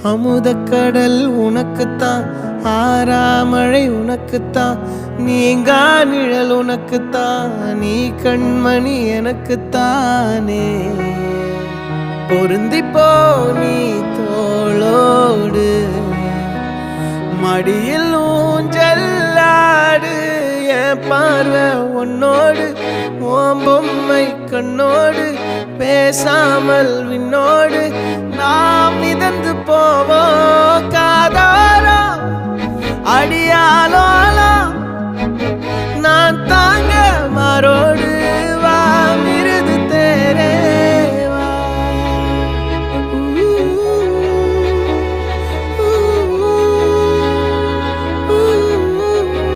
அமுதக்கடல் உனக்குத்தான், ஆறாமழை உனக்குத்தான், நீங்கா நிழல் உனக்குத்தான், நீ கண்மணி எனக்குத்தானே. பொருந்திப்போ நீ தோளோடு, மடியில் ஊஞ்சல்லாடு, என் பார்வை உன்னோடு, ஓம் பொம்மை கண்ணோடு, பேசாமல் விண்ணோடு நாம் மிதந்து போவோம் காதாரோ அடியாலோல